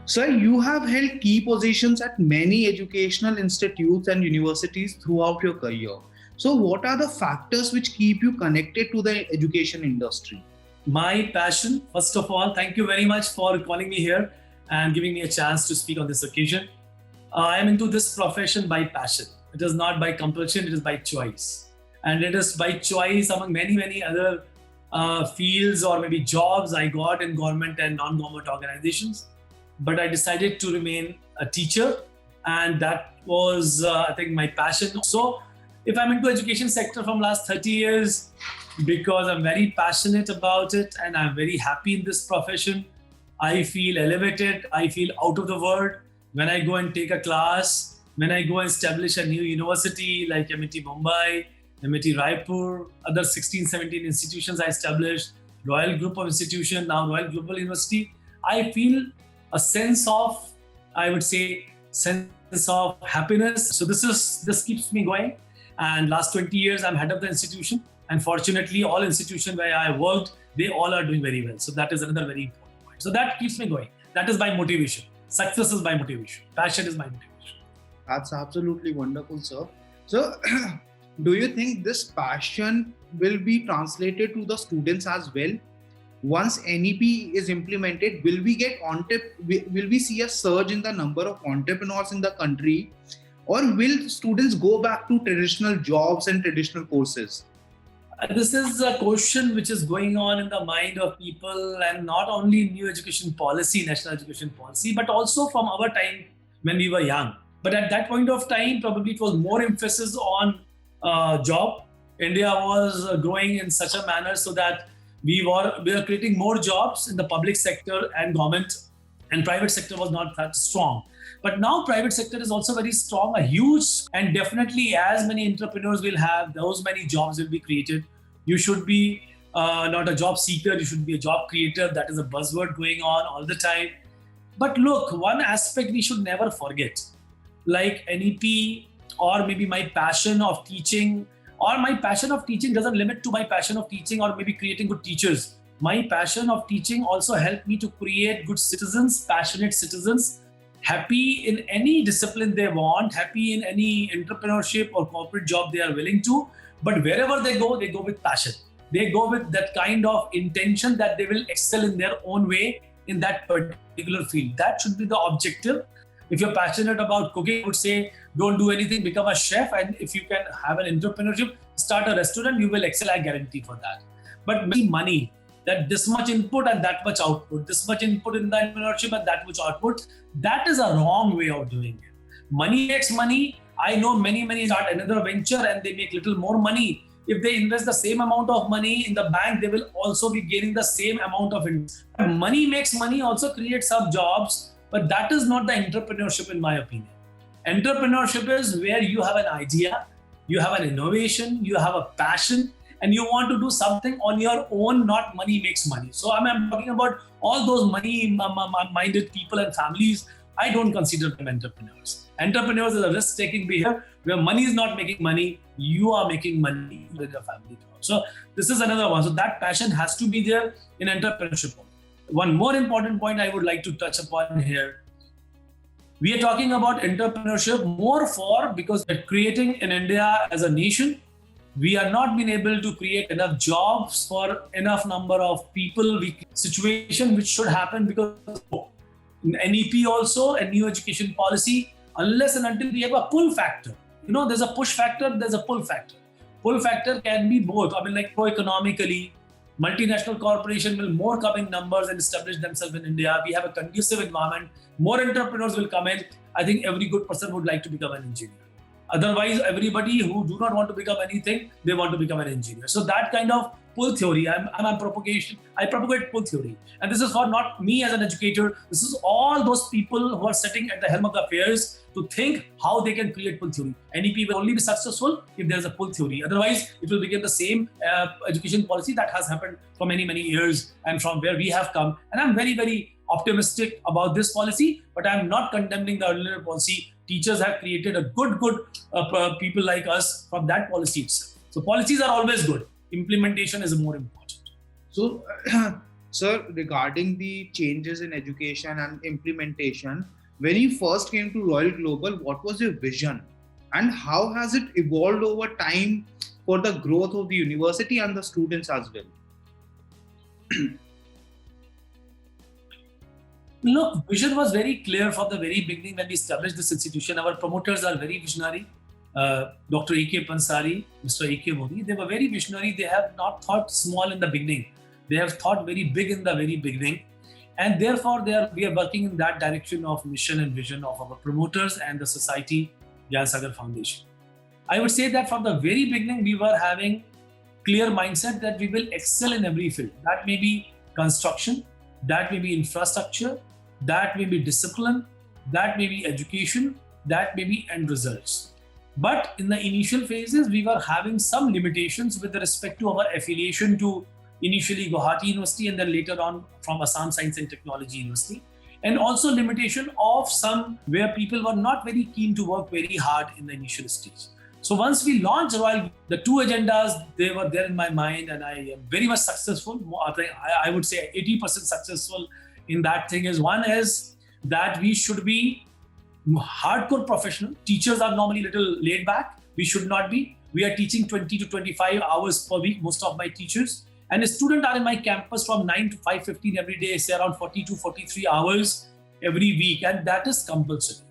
Sir, you have held key positions at many educational institutes and universities throughout your career. So, what are the factors which keep you connected to the education industry? My passion, first of all, thank you very much for calling me here and giving me a chance to speak on this occasion. I am into this profession by passion. It is not by compulsion, it is by choice. And it is by choice among many, many other fields or maybe jobs I got in government and non government organizations. But I decided to remain a teacher, and that was, I think, my passion. So, if I'm into education sector from last 30 years, because I'm very passionate about it and I'm very happy in this profession. I feel elevated, I feel out of the world when I go and take a class, when I go and establish a new university like MIT Mumbai, MIT Raipur, other 16, 17 institutions I established, Royal Group of Institution, now Royal Global University. I feel a sense of, I would say, sense of happiness. So this keeps me going. And last 20 years, I'm head of the institution. And fortunately, all institutions where I worked, they all are doing very well. So that is another very important point. So that keeps me going. That is my motivation. Success is my motivation. Passion is my motivation. That's absolutely wonderful, sir. So, do you think this passion will be translated to the students as well? Once NEP is implemented, will we see a surge in the number of entrepreneurs in the country, or will students go back to traditional jobs and traditional courses? This is a question which is going on in the mind of people, and not only new education policy, national education policy, but also from our time when we were young. But at that point of time, probably it was more emphasis on job. India was growing in such a manner so that we were creating more jobs in the public sector and government, and private sector was not that strong. But now private sector is also very strong, a huge, and definitely as many entrepreneurs will have, those many jobs will be created. You should be not a job seeker, you should be a job creator. That is a buzzword going on all the time. But look, one aspect we should never forget, like NEP or maybe my passion of teaching, or my passion of teaching doesn't limit to my passion of teaching or maybe creating good teachers. My passion of teaching also helped me to create good citizens, passionate citizens, happy in any discipline they want, happy in any entrepreneurship or corporate job they are willing to. But wherever they go with passion. They go with that kind of intention that they will excel in their own way in that particular field. That should be the objective. If you're passionate about cooking, I would say don't do anything, become a chef. And if you can have an entrepreneurship, start a restaurant, you will excel, I guarantee for that. But money, that this much input and that much output, this much input in the entrepreneurship and that much output, that is a wrong way of doing it. Money makes money. I know many start another venture and they make little more money. If they invest the same amount of money in the bank, they will also be gaining the same amount of interest. Money makes money, also creates some jobs, but that is not the entrepreneurship in my opinion. Entrepreneurship is where you have an idea, you have an innovation, you have a passion, and you want to do something on your own, not money makes money. So I'm talking about all those money-minded people and families. I don't consider them entrepreneurs. Entrepreneurs is a risk-taking behavior where money is not making money, you are making money with your family. So this is another one. So that passion has to be there in entrepreneurship. One more important point I would like to touch upon here. We are talking about entrepreneurship more for because we're creating in India as a nation. We are not being able to create enough jobs for enough number of people. Situation which should happen because NEP also a new education policy, unless and until we have a pull factor. You know, there's a push factor, there's a pull factor. Pull factor can be both. I mean, like pro-economically, multinational corporation will more come in numbers and establish themselves in India. We have a conducive environment. More entrepreneurs will come in. I think every good person would like to become an engineer. Otherwise, everybody who do not want to become anything, they want to become an engineer. So that kind of pull theory, I propagate pull theory. And this is for not me as an educator. This is all those people who are sitting at the helm of the affairs to think how they can create pull theory. NEP will only be successful if there's a pull theory. Otherwise, it will become the same education policy that has happened for many years and from where we have come. And I'm very optimistic about this policy, but I'm not condemning the earlier policy. Teachers have created a good people like us from that policy itself. So policies are always good. Implementation is more important. So Sir, regarding the changes in education and implementation, when you first came to Royal Global, what was your vision? And how has it evolved over time for the growth of the university and the students as well? Look, vision was very clear from the very beginning when we established this institution. Our promoters are very visionary. Dr. A.K. Pansari, Mr. A.K. Modi, they were very visionary. They have not thought small in the beginning. They have thought very big in the very beginning. And therefore, we are working in that direction of mission and vision of our promoters and the society, Gyan Sagar Foundation. I would say that from the very beginning, we were having clear mindset that we will excel in every field. That may be construction, that may be infrastructure, that may be discipline, that may be education, that may be end results. But in the initial phases, we were having some limitations with respect to our affiliation to initially Guwahati University and then later on from Assam Science and Technology University. And also limitation of some where people were not very keen to work very hard in the initial stage. So once we launched Royal, the two agendas, they were there in my mind and I am very much successful. I would say 80% successful in that thing is one is that we should be hardcore professional. Teachers are normally a little laid back. We should not be. We are teaching 20 to 25 hours per week, most of my teachers. And the students are in my campus from 9 to 5:15 every day, say around 40 to 43 hours every week. And that is compulsory.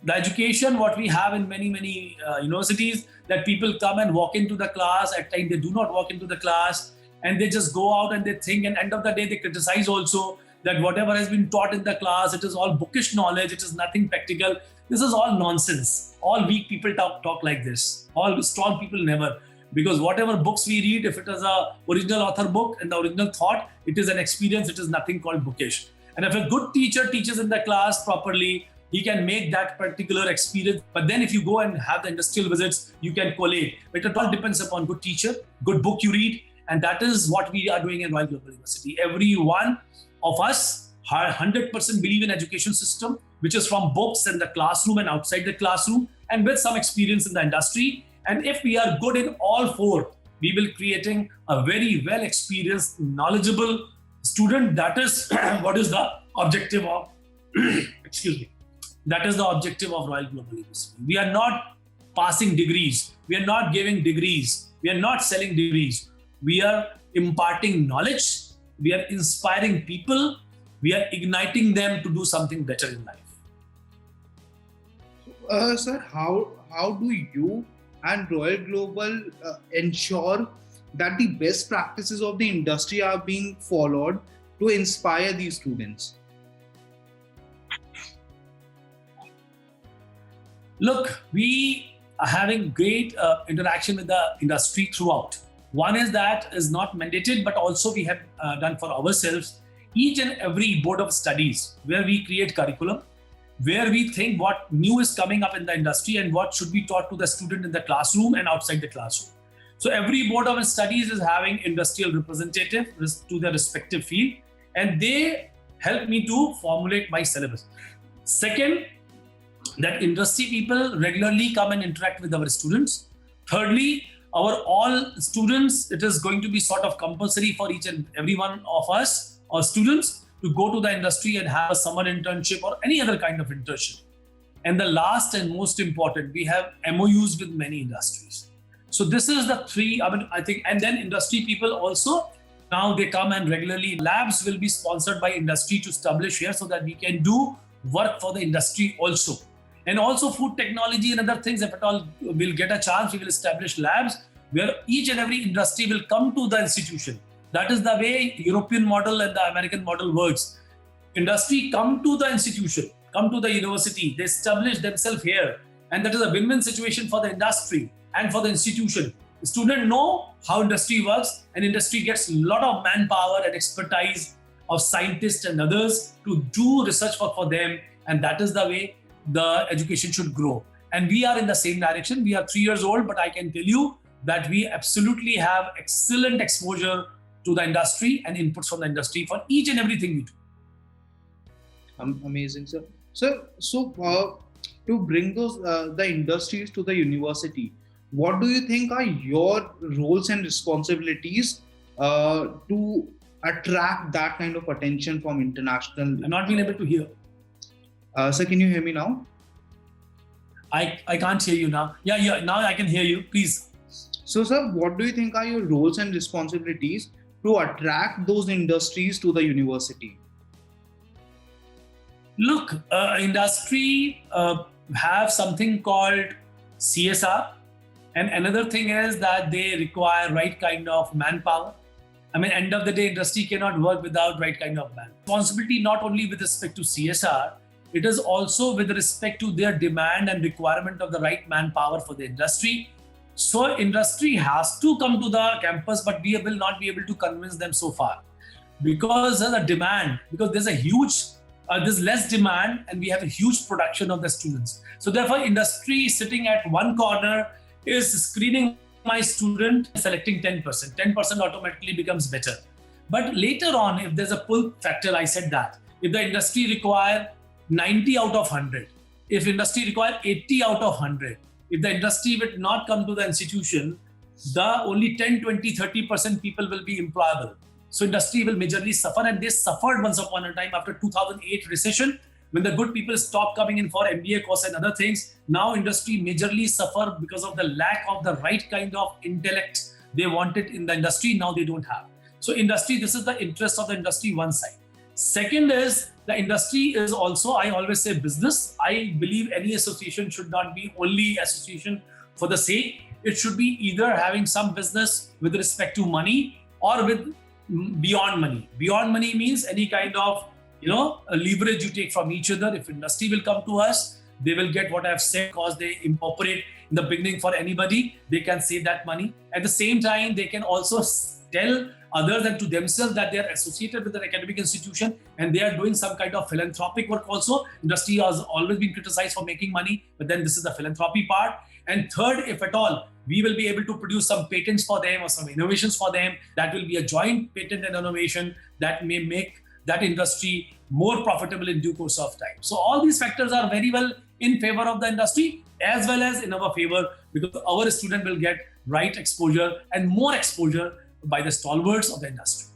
The education, what we have in many universities, that people come and walk into the class. At times they do not walk into the class and they just go out and they think, and end of the day they criticize also that whatever has been taught in the class, it is all bookish knowledge, it is nothing practical. This is all nonsense. All weak people talk like this. All strong people never. Because whatever books we read, if it is a original author book and the original thought, it is an experience, it is nothing called bookish. And if a good teacher teaches in the class properly, he can make that particular experience. But then if you go and have the industrial visits, you can collate. But it all depends upon good teacher, good book you read. And that is what we are doing in Royal Global University. Every one of us 100% believe in education system, which is from books and the classroom and outside the classroom, and with some experience in the industry. And if we are good in all four, we will creating a very well experienced, knowledgeable student. That is what is the objective of, excuse me, that is the objective of Royal Global University. We are not passing degrees. We are not giving degrees. We are not selling degrees. We are imparting knowledge. We are inspiring people. We are igniting them to do something better in life. Sir, how do you and Royal Global ensure that the best practices of the industry are being followed to inspire these students? Look, we are having great interaction with the industry throughout. One is that is not mandated, but also we have done for ourselves each and every board of studies where we create curriculum, where we think what new is coming up in the industry and what should be taught to the student in the classroom and outside the classroom. So every board of studies is having industrial representative to their respective field, and they help me to formulate my syllabus. Second, that industry people regularly come and interact with our students. Thirdly, our all students, it is going to be sort of compulsory for each and every one of us or students to go to the industry and have a summer internship or any other kind of internship. And the last and most important, we have MOUs with many industries. So this is the three, I think, and then industry people also, now they come and regularly, labs will be sponsored by industry to establish here so that we can do work for the industry also. And also food technology and other things, if at all we'll get a chance, we will establish labs where each and every industry will come to the institution. That is the way European model and the American model works. Industry come to the institution, come to the university, they establish themselves here. And that is a win-win situation for the industry and for the institution. The student know how industry works, and industry gets a lot of manpower and expertise of scientists and others to do research work for them. And that is the way the education should grow. And we are in the same direction. We are 3 years old, but I can tell you that we absolutely have excellent exposure to the industry and inputs from the industry for each and everything we do. Amazing, sir. So to bring those the industries to the university, what do you think are your roles and responsibilities to attract that kind of attention from international? I'm not being able to hear. Sir, can you hear me now? I can't hear you now. Yeah, now I can hear you. Please. So, sir, what do you think are your roles and responsibilities to attract those industries to the university? Look, industry have something called CSR, and another thing is that they require right kind of manpower. I mean, end of the day, industry cannot work without right kind of man. Responsibility not only with respect to CSR, it is also with respect to their demand and requirement of the right manpower for the industry. So industry has to come to the campus, but we will not be able to convince them so far because there's a demand, because there's a huge, there's less demand and we have a huge production of the students. So therefore industry sitting at one corner is screening my student, selecting 10%. 10% automatically becomes better. But later on, if there's a pull factor, I said that, if the industry require 90 out of 100, if industry require 80 out of 100, if the industry would not come to the institution, the only 10, 20, 30% people will be employable. So industry will majorly suffer, and they suffered once upon a time after 2008 recession, when the good people stopped coming in for MBA course and other things. Now industry majorly suffer because of the lack of the right kind of intellect they wanted in the industry. Now they don't have. So industry, this is the interest of the industry, one side. Second is the industry is also, I always say, business. I believe any association should not be only association for the sake. It should be either having some business with respect to money or with beyond money. Beyond money means any kind of a leverage you take from each other. If industry will come to us, they will get what I've said because they incorporate in the beginning for anybody. They can save that money. At the same time, they can also tell others and to themselves that they are associated with an academic institution and they are doing some kind of philanthropic work also. Industry has always been criticized for making money, but then this is the philanthropy part. And third, if at all, we will be able to produce some patents for them or some innovations for them. That will be a joint patent and innovation that may make that industry more profitable in due course of time. So all these factors are very well in favor of the industry as well as in our favor, because our student will get right exposure and more exposure by the stalwarts of the industry.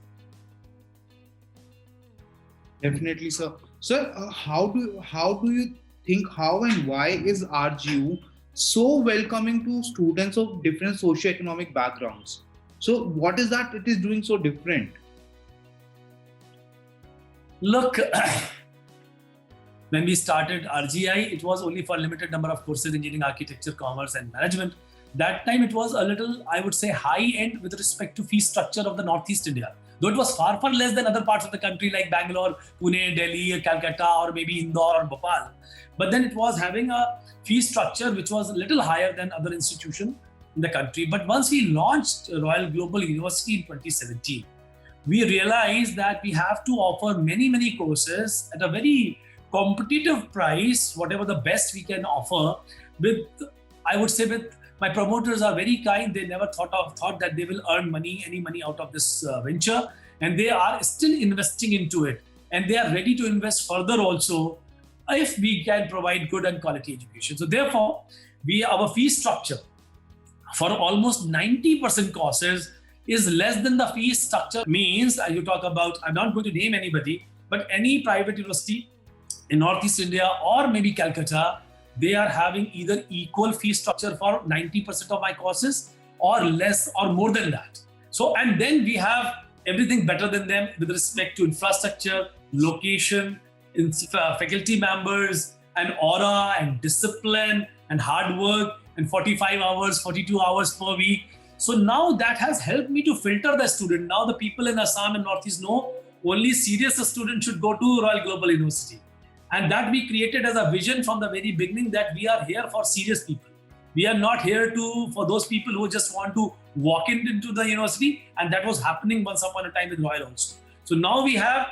Definitely, sir. Sir, how do you think, how and why is RGU so welcoming to students of different socio-economic backgrounds? So what is that it is doing so different? Look, when we started RGI, it was only for a limited number of courses, engineering, architecture, commerce, and management. That time it was a little, I would say, high end with respect to fee structure of the Northeast India. Though it was far, far less than other parts of the country like Bangalore, Pune, Delhi, Calcutta, or maybe Indore or Bhopal. But then it was having a fee structure which was a little higher than other institutions in the country. But once we launched Royal Global University in 2017, we realized that we have to offer many, many courses at a very competitive price, whatever the best we can offer. With, I would say, with my promoters are very kind. They never thought that they will earn any money out of this venture, and they are still investing into it, and they are ready to invest further also if we can provide good and quality education. So therefore, our fee structure for almost 90% courses is less than the fee structure. Means you talk about, I'm not going to name anybody, but any private university in Northeast India or maybe Calcutta, they are having either equal fee structure for 90% of my courses or less or more than that. So, and then we have everything better than them with respect to infrastructure, location, faculty members, and aura and discipline and hard work and 45 hours, 42 hours per week. So now that has helped me to filter the student. Now the people in Assam and Northeast know only serious students should go to Royal Global University. And that we created as a vision from the very beginning, that we are here for serious people. We are not here for those people who just want to walk into the university. And that was happening once upon a time with Royal also. So now we have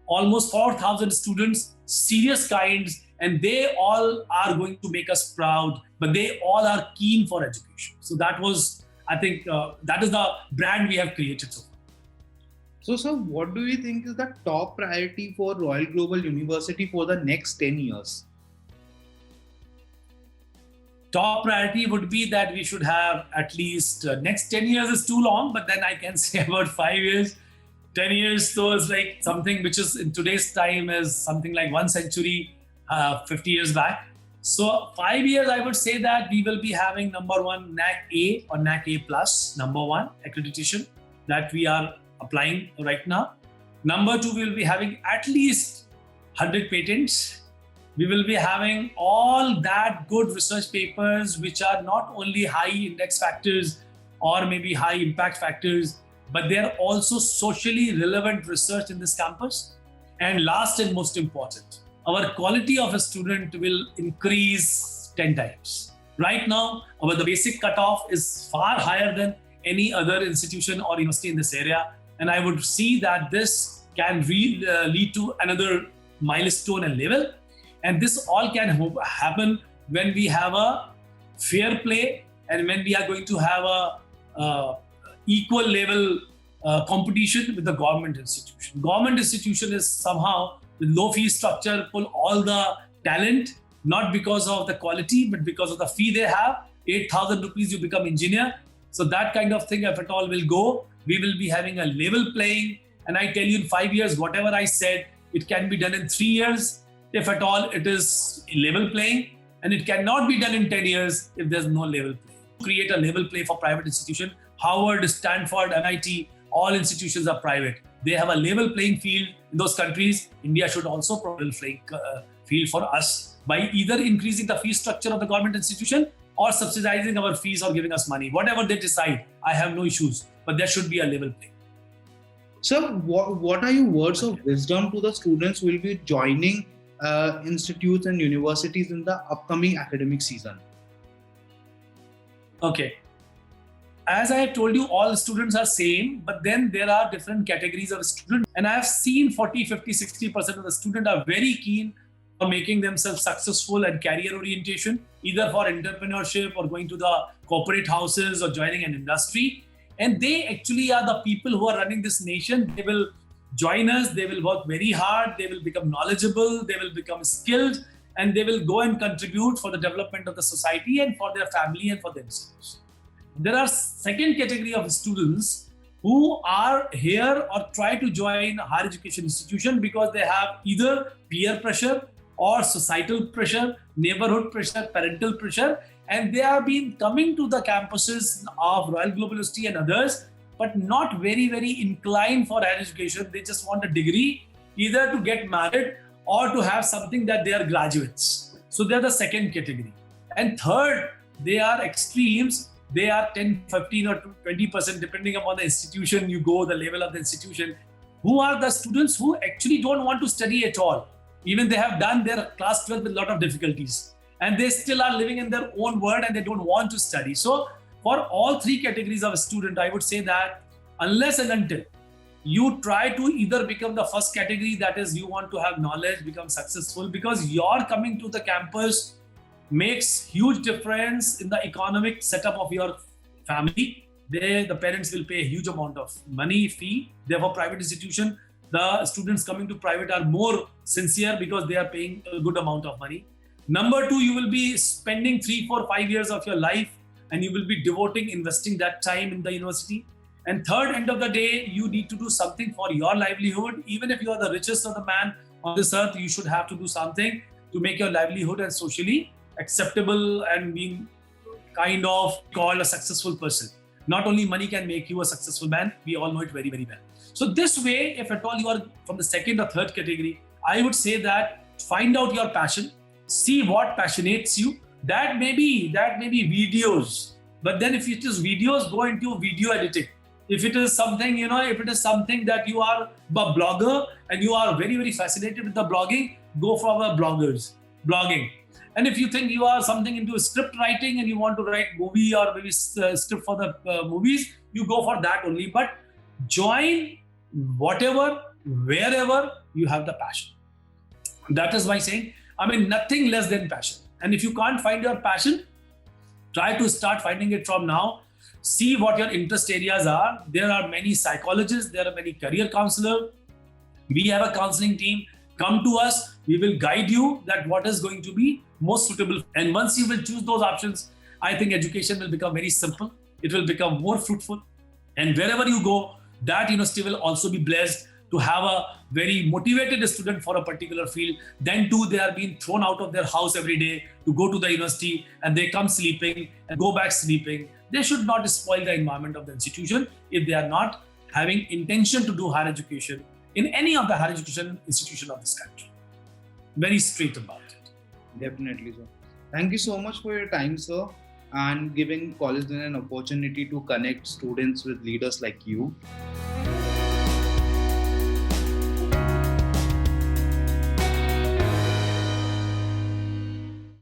almost 4,000 students, serious kinds, and they all are going to make us proud, but they all are keen for education. So that was, I think, that is the brand we have created so far. So, sir, what do you think is the top priority for Royal Global University for the next 10 years? Top priority would be that we should have at least, next 10 years is too long, but then I can say about 5 years, 10 years though is like something which is in today's time is something like 1 century, 50 years back. So 5 years, I would say that we will be having number one NAC A or NAC A plus, number one accreditation that we are applying right now. Number two, we will be having at least 100 patents. We will be having all that good research papers which are not only high index factors or maybe high impact factors, but they are also socially relevant research in this campus. And last and most important, our quality of a student will increase 10 times. Right now, the basic cutoff is far higher than any other institution or university in this area. And I would see that this can lead to another milestone and level. And this all can happen when we have a fair play and when we are going to have a equal level competition with the government institution. Government institution is somehow with low fee structure, pull all the talent, not because of the quality, but because of the fee they have. 8,000 rupees, you become engineer. So that kind of thing, if at all will go, we will be having a level playing. And I tell you in 5 years, whatever I said, it can be done in 3 years. If at all it is level playing, and it cannot be done in 10 years if there's no level play. Create a level play for private institution. Harvard, Stanford, MIT, all institutions are private. They have a level playing field in those countries. India should also provide a level playing field for us by either increasing the fee structure of the government institution or subsidizing our fees or giving us money. Whatever they decide, I have no issues, but there should be a level play. So what are your words of wisdom to the students who will be joining institutes and universities in the upcoming academic season? Okay. As I have told you, all students are same, but then there are different categories of students. And I have seen 40, 50, 60% of the students are very keen for making themselves successful and career orientation, either for entrepreneurship or going to the corporate houses or joining an industry. And they actually are the people who are running this nation. They will join us, they will work very hard, they will become knowledgeable, they will become skilled, and they will go and contribute for the development of the society and for their family and for themselves. There are second category of students who are here or try to join a higher education institution because they have either peer pressure or societal pressure, neighborhood pressure, parental pressure, and they have been coming to the campuses of Royal Global University and others, but not very, very inclined for higher education. They just want a degree, either to get married or to have something that they are graduates. So they're the second category. And third, they are extremes. They are 10, 15 or 20%, depending upon the institution you go, the level of the institution, who are the students who actually don't want to study at all. Even they have done their class 12 with a lot of difficulties. And they still are living in their own world and they don't want to study. So for all three categories of a student, I would say that unless and until you try to either become the first category, that is you want to have knowledge, become successful, because your coming to the campus makes huge difference in the economic setup of your family. The parents will pay a huge amount of money, fee. Therefore, private institution, the students coming to private are more sincere because they are paying a good amount of money. Number two, you will be spending 3, 4, 5 years of your life and you will be investing that time in the university. And third, end of the day, you need to do something for your livelihood. Even if you are the richest of the man on this earth, you should have to do something to make your livelihood and socially acceptable and being kind of called a successful person. Not only money can make you a successful man, we all know it very, very well. So this way, if at all you are from the second or third category, I would say that find out your passion, see what passionates you. That may be videos. But then if it is videos, go into video editing. If it is something, if it is something that you are a blogger and you are very, very fascinated with the blogging, go for our blogging. And if you think you are something into script writing and you want to write movie or maybe script for the movies, you go for that only. But join whatever, wherever you have the passion. That is why saying, nothing less than passion. And if you can't find your passion, try to start finding it from now. See what your interest areas are. There are many psychologists, there are many career counselors. We have a counseling team. Come to us, we will guide you that what is going to be most suitable. And once you will choose those options, I think education will become very simple. It will become more fruitful. And wherever you go, that university will also be blessed to have a very motivated student for a particular field. Then too, they are being thrown out of their house every day to go to the university, and they come sleeping and go back sleeping. They should not spoil the environment of the institution if they are not having intention to do higher education in any of the higher education institution of this country. Very straight about it. Definitely, sir. Thank you so much for your time, sir, and giving College Lane an opportunity to connect students with leaders like you.